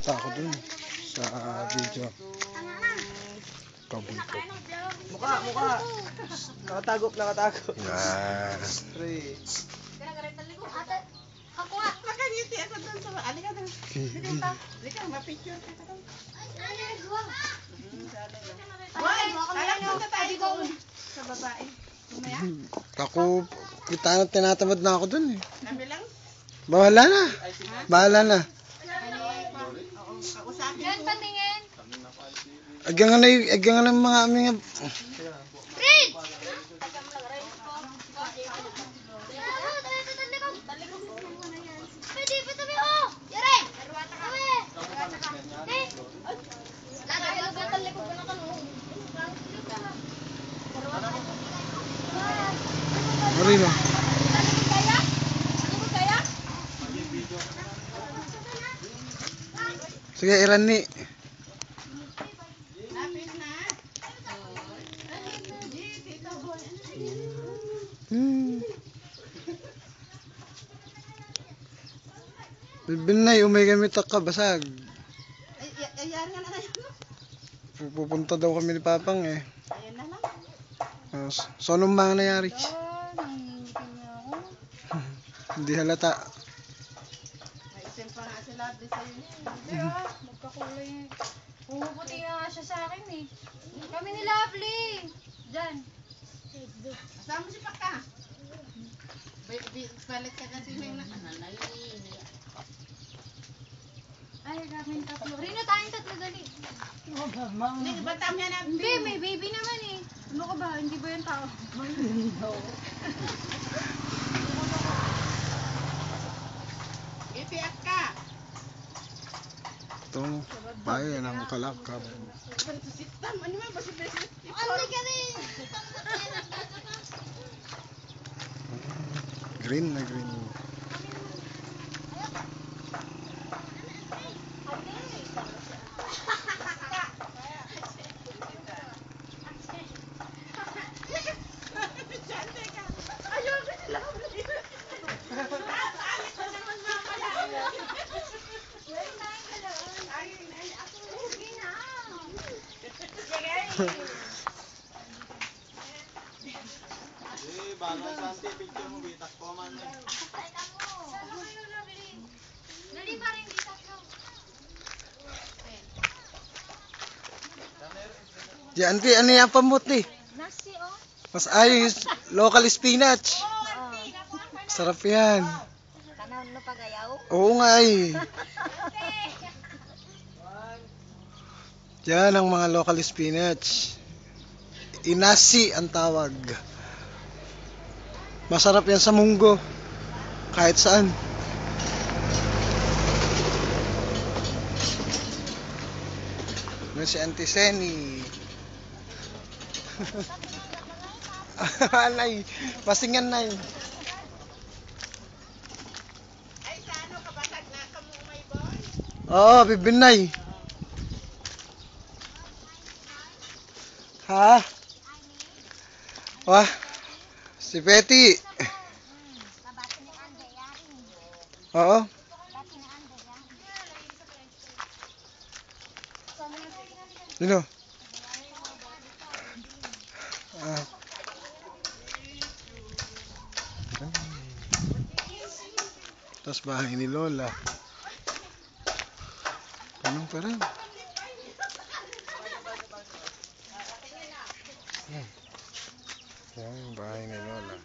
ata ako dun sa video. Kabito. Mukha. Nakatago. Yan. Three. Ako nga. Makangiti ako dun sa... Alika dun. Alika, mapicture ka dun. Ay, alam mo na tayo doon sa babae. Umaya? Ako, tinatamad na ako dun eh. Kami lang? Bahala na. Kausapin ko. Patingin. Agyan nga ng mga aming... Fred! Pwede, patabi, oh! Yare! Tabi! Marino. Sige, Irani. Lapit na. Tito boy. Binay, umay kami basag. Ayari nga na yan. Pupunta daw kami ni Papang eh. Ayan na lang. So, anong mga nangyari? Hindi halata. Maisim pa nga sila di sa'yo niya. Hindi magkakulay. Pumuputi na nga siya sa akin eh. Kami ni Lovely. Diyan. Kasama si Paka. Palit ka kasi may Ay, kami tatlo. Rino tayong tatlo dali. Hindi, ba't tama yan natin? Hindi, may baby naman eh. Ano ka ba? Hindi ba yung tao? Ipiak ka. Ito, bayan ang kalakab. Sitam, ano man ba si President? Ano ka rin? Green na green. Ayoko sila. Balong santi, picture mo, bitak ko man. Dali pa rin dito. Diyan, ano yan pamuti? Nasi oh. Mas ayos, local spinach. Sarap yan. Kanang no pagayaw. Oo nga eh. Yan ang mga local spinach. Inasi ang tawag. Masarap yan sa munggo. Kahit saan. Yan si Auntie Seni. Nay, pasingan nay. Ay, sa ano, kabasag na ka mo, my boy? Oo, bibinay. Ha? Wah, si Betty. Oo. Sino? Tapos bahay ni Lola. Anong pera? Yan, bahay ni Lola.